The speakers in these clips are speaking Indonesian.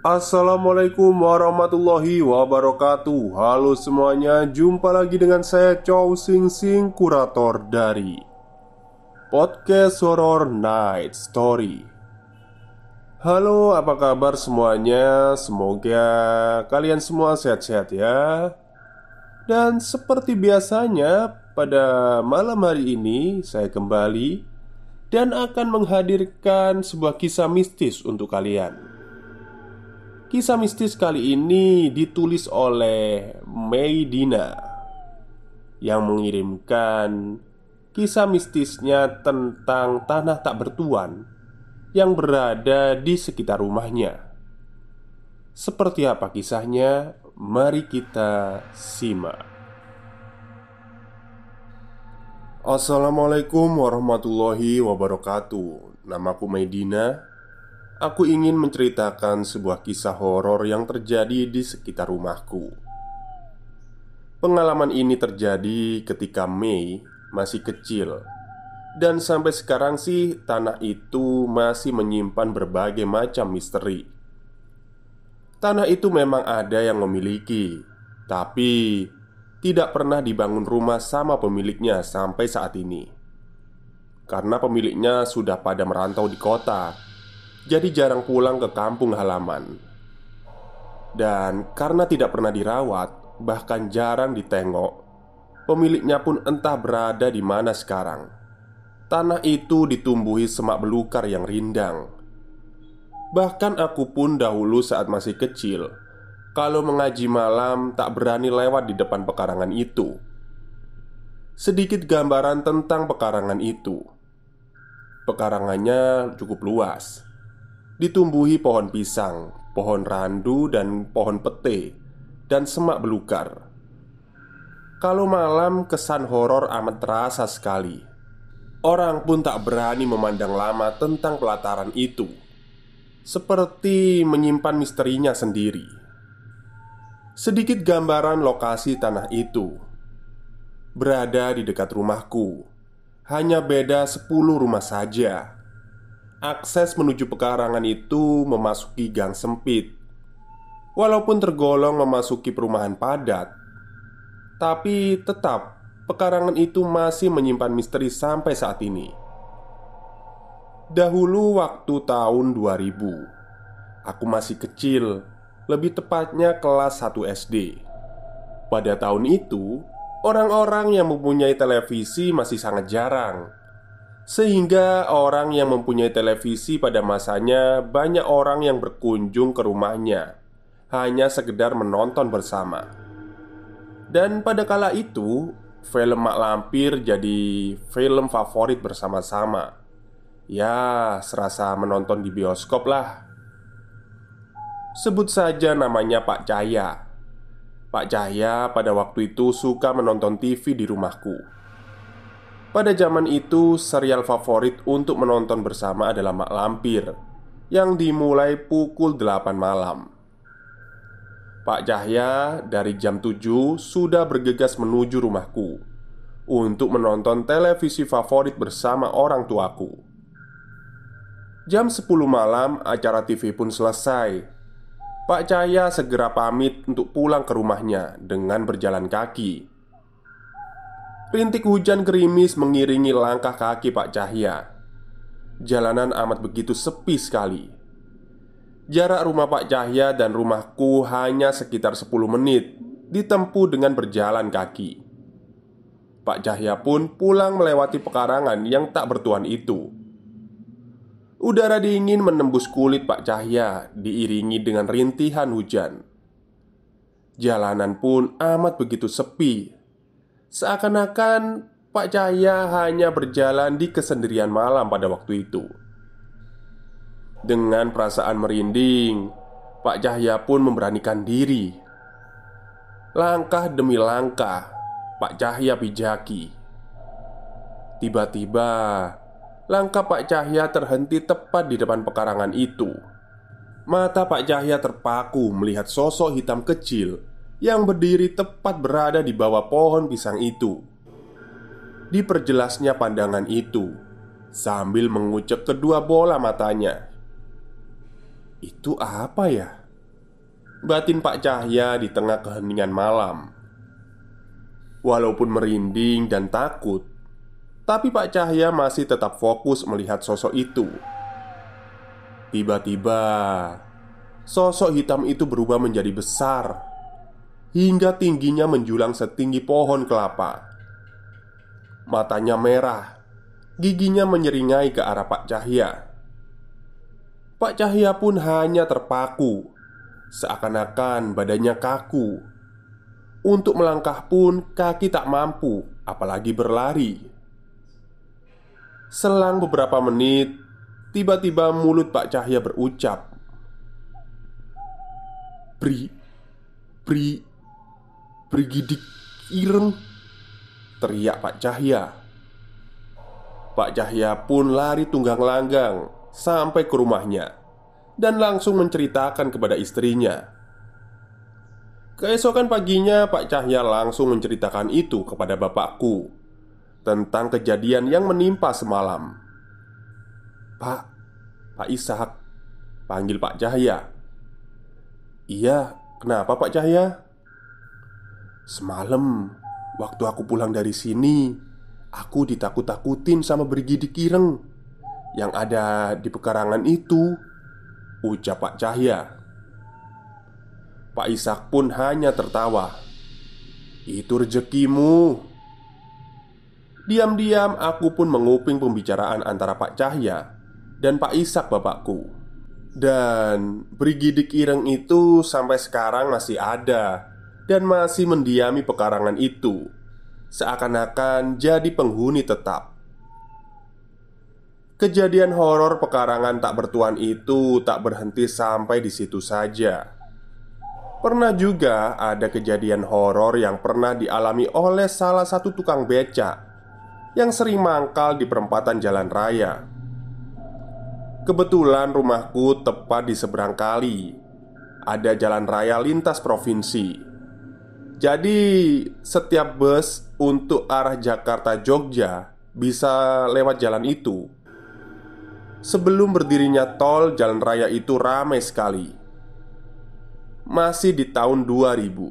Assalamualaikum warahmatullahi wabarakatuh. Halo semuanya, jumpa lagi dengan saya Chow Sing Sing, kurator dari Podcast Horror Night Story. Halo, apa kabar semuanya? Semoga kalian semua sehat-sehat ya. Dan seperti biasanya, pada malam hari ini saya kembali dan akan menghadirkan sebuah kisah mistis untuk kalian. Kisah mistis kali ini ditulis oleh Meidina yang mengirimkan kisah mistisnya tentang tanah tak bertuan yang berada di sekitar rumahnya. Seperti apa kisahnya? Mari kita simak. Assalamualaikum warahmatullahi wabarakatuh. Namaku Meidina. Aku ingin menceritakan sebuah kisah horor yang terjadi di sekitar rumahku. Pengalaman ini terjadi ketika Mei masih kecil. Dan sampai sekarang sih tanah itu masih menyimpan berbagai macam misteri. Tanah itu memang ada yang memiliki, tapi tidak pernah dibangun rumah sama pemiliknya sampai saat ini. Karena pemiliknya sudah pada merantau di kota, jadi jarang pulang ke kampung halaman. Dan karena tidak pernah dirawat, bahkan jarang ditengok, pemiliknya pun entah berada di mana sekarang. Tanah itu ditumbuhi semak belukar yang rindang. Bahkan aku pun dahulu saat masih kecil, kalau mengaji malam tak berani lewat di depan pekarangan itu. Sedikit gambaran tentang pekarangan itu. Pekarangannya cukup luas, ditumbuhi pohon pisang, pohon randu, dan pohon pete, dan semak belukar. Kalau malam kesan horor amat terasa sekali. Orang pun tak berani memandang lama tentang pelataran itu, seperti menyimpan misterinya sendiri. Sedikit gambaran lokasi tanah itu. Berada di dekat rumahku. Hanya beda 10 rumah saja. Akses menuju pekarangan itu memasuki gang sempit. Walaupun tergolong memasuki perumahan padat, tapi tetap pekarangan itu masih menyimpan misteri sampai saat ini. Dahulu waktu tahun 2000, aku masih kecil, lebih tepatnya kelas 1 SD. Pada tahun itu, orang-orang yang mempunyai televisi masih sangat jarang. Sehingga orang yang mempunyai televisi pada masanya banyak orang yang berkunjung ke rumahnya hanya sekedar menonton bersama. Dan pada kala itu, film Mak Lampir jadi film favorit bersama-sama. Ya, serasa menonton di bioskop lah. Sebut saja namanya Pak Cahya. Pak Cahya pada waktu itu suka menonton TV di rumahku. Pada zaman itu, serial favorit untuk menonton bersama adalah Mak Lampir yang dimulai pukul 8 malam. Pak Cahya dari jam 7 sudah bergegas menuju rumahku untuk menonton televisi favorit bersama orang tuaku. Jam 10 malam acara TV pun selesai. Pak Cahya segera pamit untuk pulang ke rumahnya dengan berjalan kaki. Rintik hujan gerimis mengiringi langkah kaki Pak Cahya. Jalanan amat begitu sepi sekali. Jarak rumah Pak Cahya dan rumahku hanya sekitar 10 menit ditempuh dengan berjalan kaki. Pak Cahya pun pulang melewati pekarangan yang tak bertuan itu. Udara dingin menembus kulit Pak Cahya diiringi dengan rintihan hujan. Jalanan pun amat begitu sepi. Seakan-akan Pak Cahya hanya berjalan di kesendirian malam pada waktu itu. Dengan perasaan merinding, Pak Cahya pun memberanikan diri. Langkah demi langkah, Pak Cahya pijaki. Tiba-tiba, langkah Pak Cahya terhenti tepat di depan pekarangan itu. Mata Pak Cahya terpaku melihat sosok hitam kecil yang berdiri tepat berada di bawah pohon pisang itu. Diperjelasnya pandangan itu sambil mengucek kedua bola matanya. "Itu apa ya?" batin Pak Cahya di tengah keheningan malam. Walaupun merinding dan takut, tapi Pak Cahya masih tetap fokus melihat sosok itu. Tiba-tiba, sosok hitam itu berubah menjadi besar hingga tingginya menjulang setinggi pohon kelapa. Matanya merah, giginya menyeringai ke arah Pak Cahya. Pak Cahya pun hanya terpaku, seakan-akan badannya kaku. Untuk melangkah pun kaki tak mampu, apalagi berlari. Selang beberapa menit, tiba-tiba mulut Pak Cahya berucap, Brigidik Ireng," teriak Pak Cahya. Pak Cahya pun lari tunggang langgang sampai ke rumahnya dan langsung menceritakan kepada istrinya. Keesokan paginya Pak Cahya langsung menceritakan itu kepada bapakku tentang kejadian yang menimpa semalam. Pak Ishak," panggil Pak Cahya. "Iya, kenapa Pak Cahya?" "Semalam, waktu aku pulang dari sini, aku ditakut-takutin sama Brigidik Ireng yang ada di pekarangan itu," ucap Pak Cahya. Pak Ishak pun hanya tertawa. "Itu rezekimu." Diam-diam aku pun menguping pembicaraan antara Pak Cahya dan Pak Ishak bapakku. Dan Brigidik Ireng itu sampai sekarang masih ada dan masih mendiami pekarangan itu, seakan-akan jadi penghuni tetap. Kejadian horor pekarangan tak bertuan itu tak berhenti sampai di situ saja. Pernah juga ada kejadian horor yang pernah dialami oleh salah satu tukang becak yang sering mangkal di perempatan jalan raya. Kebetulan rumahku tepat di seberang kali. Ada jalan raya lintas provinsi. Jadi setiap bus untuk arah Jakarta-Jogja bisa lewat jalan itu. Sebelum berdirinya tol, jalan raya itu ramai sekali. Masih di tahun 2000.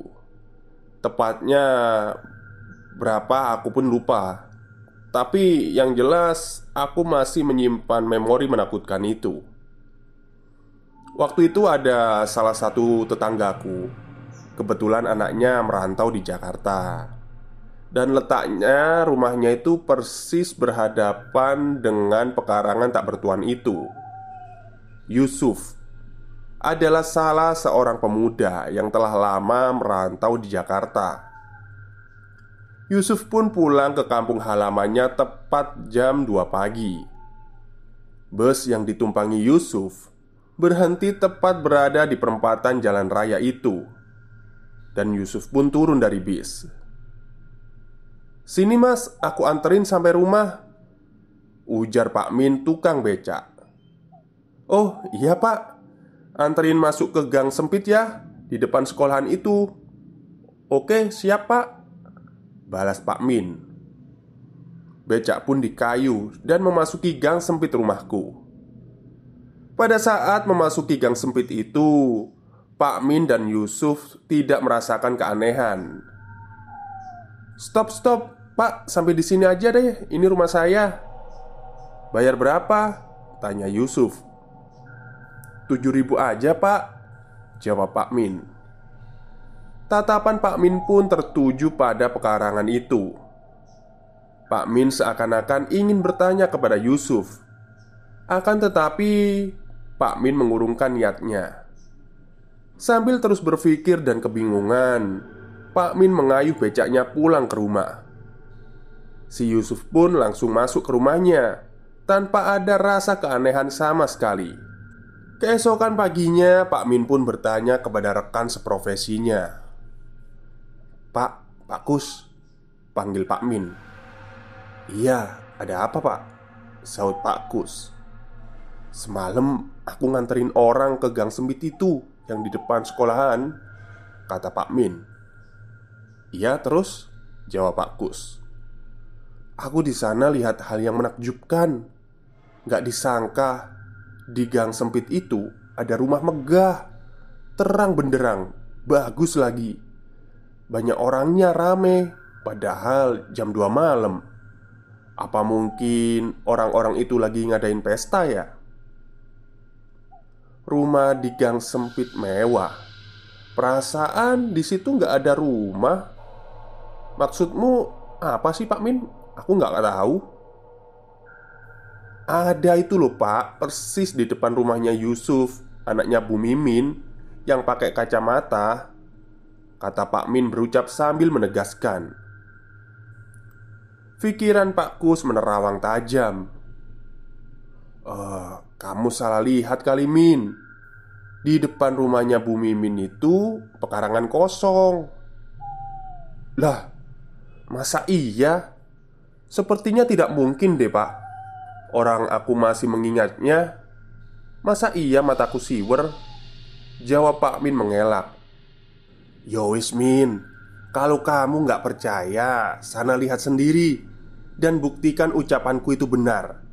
Tepatnya berapa aku pun lupa. Tapi yang jelas aku masih menyimpan memori menakutkan itu. Waktu itu ada salah satu tetanggaku. Kebetulan anaknya merantau di Jakarta. Dan letaknya rumahnya itu persis berhadapan dengan pekarangan tak bertuan itu. Yusuf adalah salah seorang pemuda yang telah lama merantau di Jakarta. Yusuf pun pulang ke kampung halamannya tepat jam 2 pagi. Bus yang ditumpangi Yusuf berhenti tepat berada di perempatan jalan raya itu. Dan Yusuf pun turun dari bis. "Sini mas, aku anterin sampai rumah," ujar Pak Min, tukang becak. "Oh iya pak, anterin masuk ke gang sempit ya, di depan sekolahan itu." "Oke siap pak," balas Pak Min. Becak pun dikayu dan memasuki gang sempit rumahku. Pada saat memasuki gang sempit itu, Pak Min dan Yusuf tidak merasakan keanehan. Stop pak, sampai di sini aja deh, ini rumah saya." "Bayar berapa?" tanya Yusuf. 7.000 aja pak," jawab Pak Min. Tatapan Pak Min pun tertuju pada pekarangan itu. Pak Min seakan-akan ingin bertanya kepada Yusuf. Akan tetapi Pak Min mengurungkan niatnya. Sambil terus berpikir dan kebingungan, Pak Min mengayuh becaknya pulang ke rumah. Si Yusuf pun langsung masuk ke rumahnya tanpa ada rasa keanehan sama sekali. Keesokan paginya Pak Min pun bertanya kepada rekan seprofesinya. Pak Kus," panggil Pak Min. "Iya, ada apa pak?" sahut Pak Kus. "Semalam aku nganterin orang ke gang sempit itu yang di depan sekolahan," kata Pak Min. "Iya terus?" jawab Pak Kus. "Aku di sana lihat hal yang menakjubkan. Gak disangka di gang sempit itu ada rumah megah terang benderang, bagus lagi. Banyak orangnya, rame, padahal jam 2 malam. Apa mungkin orang-orang itu lagi ngadain pesta ya? Rumah di gang sempit mewah. Perasaan di situ nggak ada rumah. Maksudmu apa sih Pak Min? Aku nggak tahu. Ada itu loh Pak, persis di depan rumahnya Yusuf, anaknya Bu Mimin, yang pakai kacamata, kata Pak Min berucap sambil menegaskan. Pikiran Pak Kus menerawang tajam. Kamu salah lihat kali Min. Di depan rumahnya Bu Mimin itu pekarangan kosong. Lah, masa iya? Sepertinya tidak mungkin deh Pak. Orang aku masih mengingatnya. Masa iya mataku siwer? Jawab Pak Min mengelak. Yowis Min, kalau kamu nggak percaya, sana lihat sendiri dan buktikan ucapanku itu benar.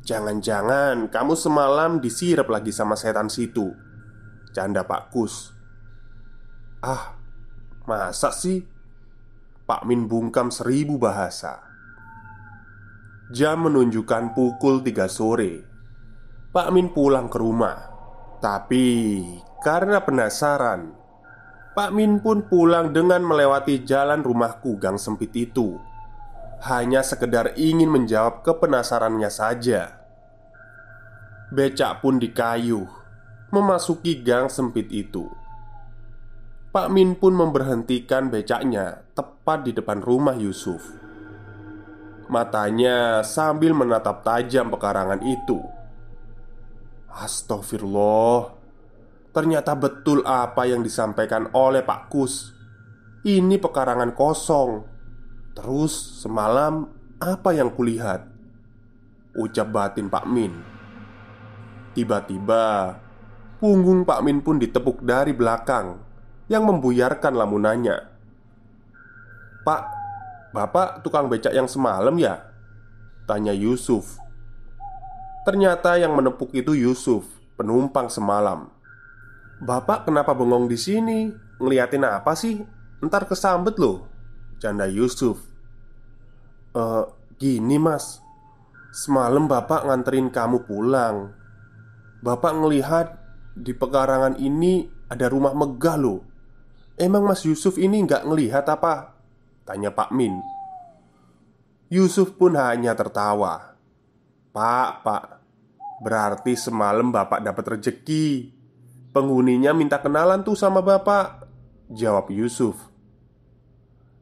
Jangan-jangan kamu semalam disirap lagi sama setan situ. Canda Pak Kus. Ah, masa sih? Pak Min bungkam 1000 bahasa. Jam menunjukkan pukul 3 sore. Pak Min pulang ke rumah. Tapi karena penasaran, Pak Min pun pulang dengan melewati jalan rumahku gang sempit itu. Hanya sekedar ingin menjawab kepenasarannya saja. Becak pun dikayuh memasuki gang sempit itu. Pak Min pun memberhentikan becaknya tepat di depan rumah Yusuf. Matanya sambil menatap tajam pekarangan itu. Astagfirullah. Ternyata betul apa yang disampaikan oleh Pak Kus. Ini pekarangan kosong. Terus semalam apa yang kulihat? Ucap batin Pak Min. Tiba-tiba punggung Pak Min pun ditepuk dari belakang yang membuyarkan lamunannya. Pak, Bapak tukang becak yang semalam ya? Tanya Yusuf. Ternyata yang menepuk itu Yusuf, penumpang semalam. Bapak kenapa bengong di sini? Ngeliatin apa sih? Ntar kesambet loh, canda Yusuf. Gini mas, semalam bapak nganterin kamu pulang. Bapak ngelihat di pekarangan ini ada rumah megah loh. Emang mas Yusuf ini nggak ngelihat apa? Tanya Pak Min. Yusuf pun hanya tertawa. Pak, berarti semalam bapak dapat rejeki. Penghuninya minta kenalan tuh sama bapak, jawab Yusuf.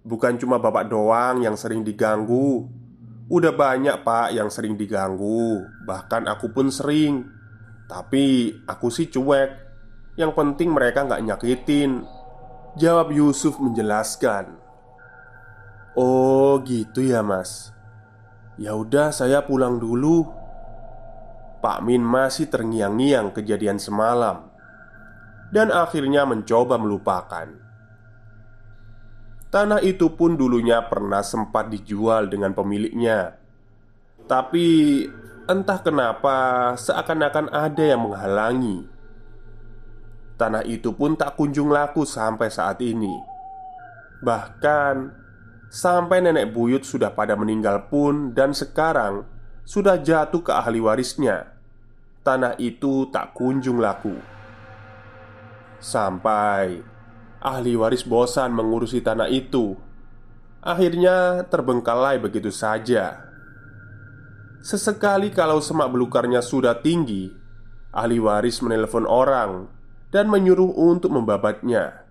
Bukan cuma bapak doang yang sering diganggu. Udah banyak pak yang sering diganggu. Bahkan aku pun sering. Tapi aku sih cuek. Yang penting mereka nggak nyakitin, jawab Yusuf menjelaskan. Oh gitu ya mas. Ya udah saya pulang dulu. Pak Min masih terngiang-ngiang kejadian semalam dan akhirnya mencoba melupakan. Tanah itu pun dulunya pernah sempat dijual dengan pemiliknya. Tapi entah kenapa seakan-akan ada yang menghalangi. Tanah itu pun tak kunjung laku sampai saat ini. Bahkan sampai nenek buyut sudah pada meninggal pun dan sekarang sudah jatuh ke ahli warisnya, tanah itu tak kunjung laku. Sampai ahli waris bosan mengurusi tanah itu, akhirnya terbengkalai begitu saja. Sesekali kalau semak belukarnya sudah tinggi, ahli waris menelpon orang dan menyuruh untuk membabatnya.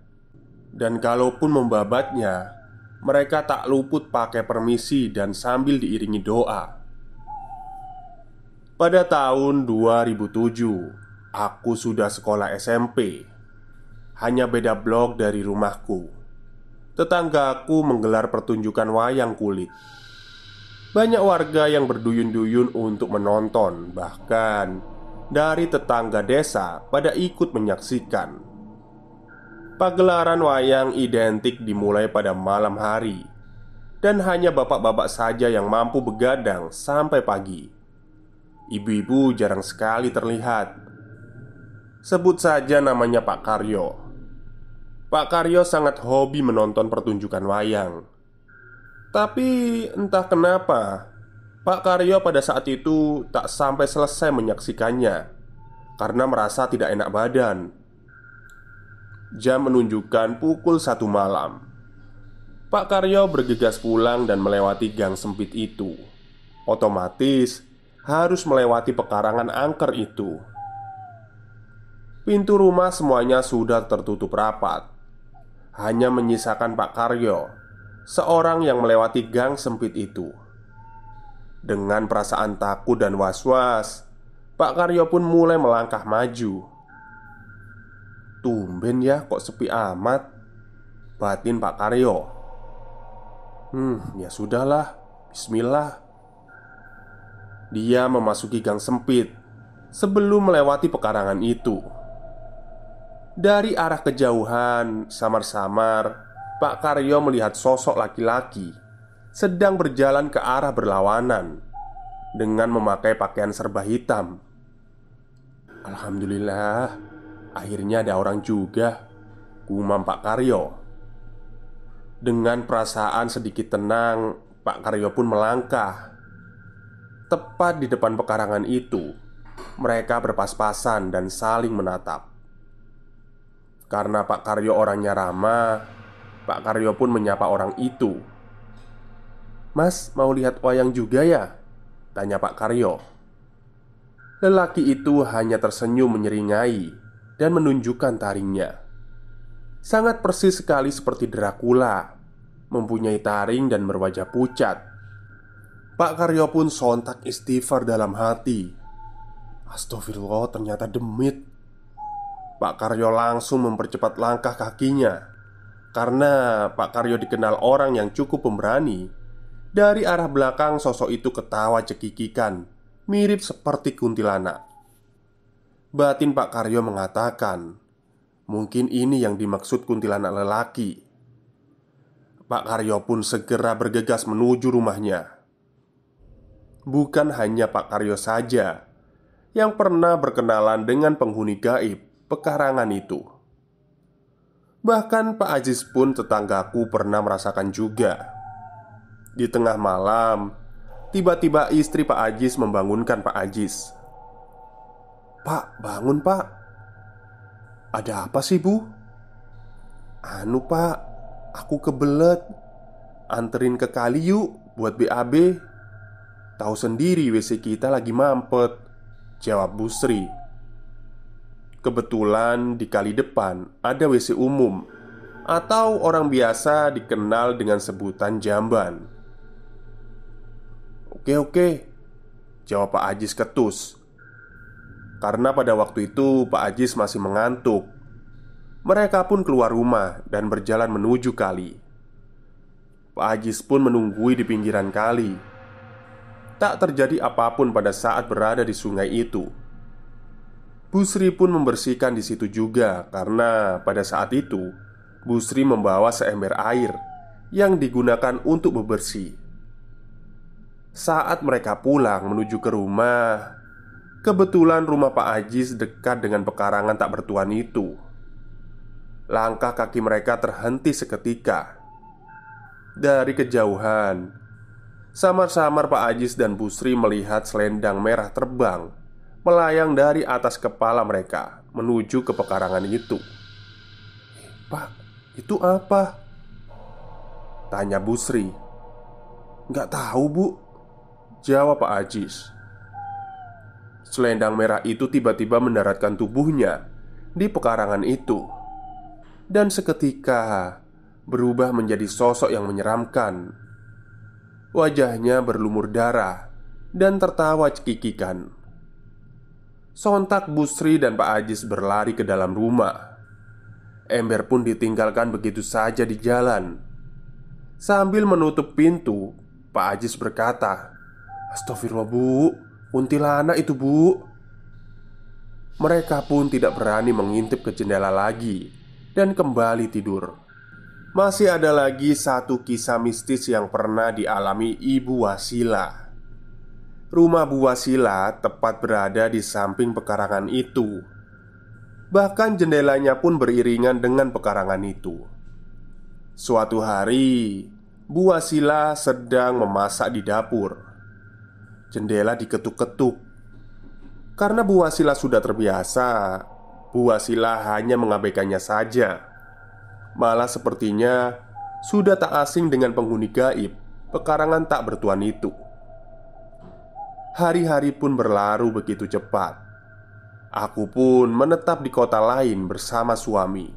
Dan kalaupun membabatnya, mereka tak luput pakai permisi dan sambil diiringi doa. Pada tahun 2007, aku sudah sekolah SMP. Hanya beda blok dari rumahku. Tetanggaku menggelar pertunjukan wayang kulit. Banyak warga yang berduyun-duyun untuk menonton. Bahkan dari tetangga desa pada ikut menyaksikan. Pagelaran wayang identik dimulai pada malam hari. Dan hanya bapak-bapak saja yang mampu begadang sampai pagi. Ibu-ibu jarang sekali terlihat. Sebut saja namanya Pak Karyo. Pak Karyo sangat hobi menonton pertunjukan wayang. Tapi entah kenapa Pak Karyo pada saat itu tak sampai selesai menyaksikannya karena merasa tidak enak badan. Jam menunjukkan pukul 1 malam. Pak Karyo bergegas pulang dan melewati gang sempit itu. Otomatis harus melewati pekarangan angker itu. Pintu rumah semuanya sudah tertutup rapat. Hanya menyisakan Pak Karyo, seorang yang melewati gang sempit itu. Dengan perasaan takut dan was-was, Pak Karyo pun mulai melangkah maju. Tumben ya kok sepi amat, batin Pak Karyo. Ya sudahlah, bismillah. Dia memasuki gang sempit sebelum melewati pekarangan itu. Dari arah kejauhan, samar-samar Pak Karyo melihat sosok laki-laki sedang berjalan ke arah berlawanan dengan memakai pakaian serba hitam. Alhamdulillah, akhirnya ada orang juga, gumam Pak Karyo. Dengan perasaan sedikit tenang, Pak Karyo pun melangkah. Tepat di depan pekarangan itu, mereka berpas-pasan dan saling menatap. Karena Pak Karyo orangnya ramah, Pak Karyo pun menyapa orang itu. "Mas, mau lihat wayang juga ya?" tanya Pak Karyo. Lelaki itu hanya tersenyum menyeringai dan menunjukkan taringnya. Sangat persis sekali seperti Dracula, mempunyai taring dan berwajah pucat. Pak Karyo pun sontak istighfar dalam hati. Astagfirullah, ternyata demit. Pak Karyo langsung mempercepat langkah kakinya. Karena Pak Karyo dikenal orang yang cukup pemberani. Dari arah belakang sosok itu ketawa cekikikan, mirip seperti kuntilanak. Batin Pak Karyo mengatakan, mungkin ini yang dimaksud kuntilanak lelaki. Pak Karyo pun segera bergegas menuju rumahnya. Bukan hanya Pak Karyo saja yang pernah berkenalan dengan penghuni gaib pekarangan itu. Bahkan Pak Ajis pun tetanggaku pernah merasakan juga. Di tengah malam, tiba-tiba istri Pak Ajis membangunkan Pak Ajis. "Pak, bangun pak." "Ada apa sih bu?" "Anu pak, aku kebelet. Anterin ke kali yuk buat BAB. Tahu sendiri WC kita lagi mampet," jawab Bu Sri. Kebetulan di kali depan ada WC umum, atau orang biasa dikenal dengan sebutan jamban. Oke," jawab Pak Ajis ketus. Karena pada waktu itu Pak Ajis masih mengantuk. Mereka pun keluar rumah dan berjalan menuju kali. Pak Ajis pun menunggui di pinggiran kali. Tak terjadi apapun pada saat berada di sungai itu. Bu Sri pun membersihkan di situ juga karena pada saat itu Bu Sri membawa seember air yang digunakan untuk bebersih. Saat mereka pulang menuju ke rumah, kebetulan rumah Pak Ajis dekat dengan pekarangan tak bertuan itu. Langkah kaki mereka terhenti seketika. Dari kejauhan, samar-samar Pak Ajis dan Bu Sri melihat selendang merah terbang melayang dari atas kepala mereka menuju ke pekarangan itu. "Pak, itu apa?" tanya Bu Sri. "Nggak tahu bu," jawab Pak Ajis. Selendang merah itu tiba-tiba mendaratkan tubuhnya di pekarangan itu, dan seketika berubah menjadi sosok yang menyeramkan. Wajahnya berlumur darah dan tertawa cekikikan. Sontak Bu Sri dan Pak Ajis berlari ke dalam rumah. Ember pun ditinggalkan begitu saja di jalan. Sambil menutup pintu, Pak Ajis berkata, "Astagfirullah bu, kuntilanak itu bu." Mereka pun tidak berani mengintip ke jendela lagi dan kembali tidur. Masih ada lagi satu kisah mistis yang pernah dialami Ibu Wasila. Rumah Bu Wasila tepat berada di samping pekarangan itu. Bahkan jendelanya pun beriringan dengan pekarangan itu. Suatu hari, Bu Wasila sedang memasak di dapur. Jendela diketuk-ketuk. Karena Bu Wasila sudah terbiasa, Bu Wasila hanya mengabaikannya saja. Malah sepertinya sudah tak asing dengan penghuni gaib pekarangan tak bertuan itu. Hari-hari pun berlalu begitu cepat. Aku pun menetap di kota lain bersama suami.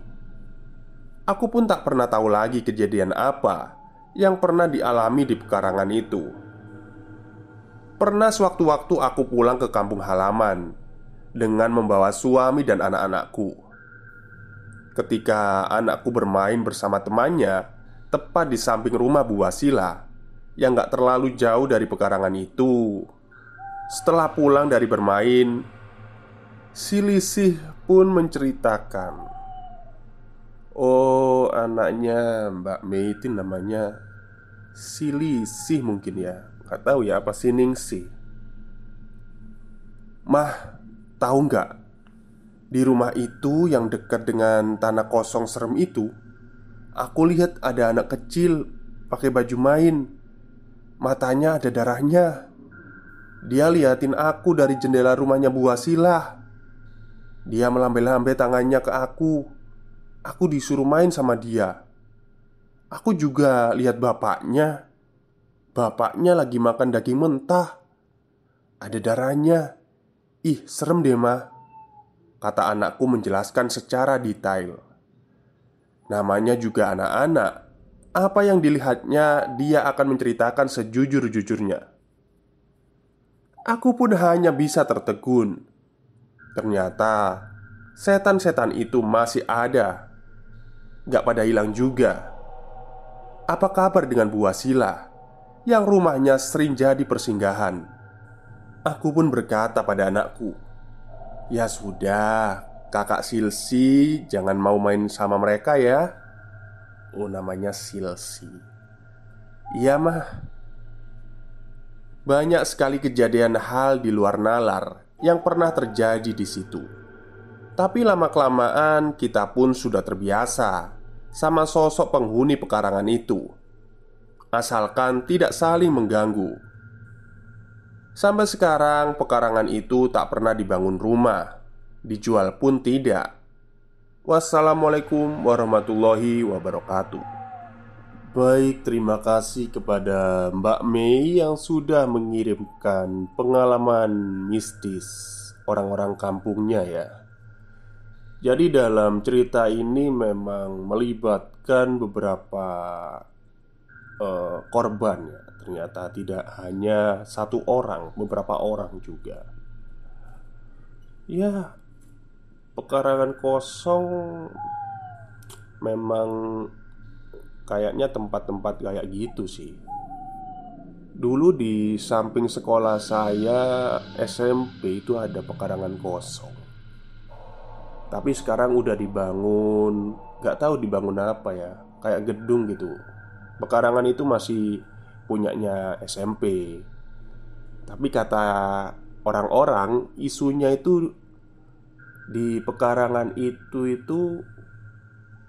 Aku pun tak pernah tahu lagi kejadian apa yang pernah dialami di pekarangan itu. Pernah sewaktu-waktu aku pulang ke kampung halaman dengan membawa suami dan anak-anakku. Ketika anakku bermain bersama temannya tepat di samping rumah Bu Wasila yang gak terlalu jauh dari pekarangan itu, setelah pulang dari bermain, si Lisih pun menceritakan, "Oh, anaknya Mbak Mei itu namanya si Lisih mungkin ya. Gak tahu ya apa si Ningsih. Mah, tahu nggak? Di rumah itu yang dekat dengan tanah kosong serem itu, aku lihat ada anak kecil pakai baju main. Matanya ada darahnya. Dia liatin aku dari jendela rumahnya Bu Wasilah. Dia melambai-lambai tangannya ke aku. Aku disuruh main sama dia. Aku juga lihat bapaknya. Bapaknya lagi makan daging mentah. Ada darahnya. Ih, serem deh, mah," kata anakku menjelaskan secara detail. Namanya juga anak-anak. Apa yang dilihatnya, dia akan menceritakan sejujur-jujurnya. Aku pun hanya bisa tertegun. Ternyata setan-setan itu masih ada. Gak pada hilang juga. Apa kabar dengan Bu Wasila yang rumahnya sering jadi persinggahan? Aku pun berkata pada anakku, "Ya sudah, kakak Silsi jangan mau main sama mereka ya." Oh, namanya Silsi. Iya, mah. Banyak sekali kejadian hal di luar nalar yang pernah terjadi di situ. Tapi lama-kelamaan kita pun sudah terbiasa sama sosok penghuni pekarangan itu, asalkan tidak saling mengganggu. Sampai sekarang pekarangan itu tak pernah dibangun rumah, dijual pun tidak. Wassalamualaikum warahmatullahi wabarakatuh. Baik, terima kasih kepada Mbak Mei yang sudah mengirimkan pengalaman mistis orang-orang kampungnya ya. Jadi dalam cerita ini memang melibatkan beberapa korban ya. Ternyata tidak hanya satu orang, beberapa orang juga. Ya, pekarangan kosong memang kayaknya tempat-tempat kayak gitu sih. Dulu di samping sekolah saya SMP itu ada pekarangan kosong. Tapi sekarang udah dibangun, gak tahu dibangun apa ya, kayak gedung gitu. Pekarangan itu masih punyanya SMP. Tapi kata orang-orang, isunya itu di pekarangan itu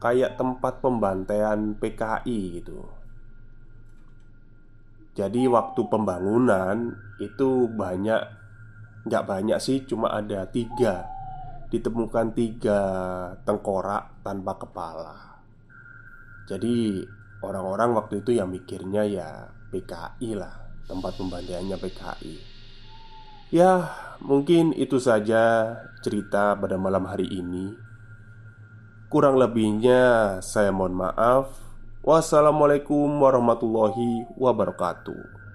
kayak tempat pembantaian PKI gitu. Jadi waktu pembangunan itu banyak, nggak banyak sih, cuma ada tiga. Ditemukan tiga tengkorak tanpa kepala. Jadi orang-orang waktu itu yang mikirnya ya PKI lah, tempat pembantaiannya PKI. Ya, mungkin itu saja cerita pada malam hari ini. Kurang lebihnya saya mohon maaf. Wassalamualaikum warahmatullahi wabarakatuh.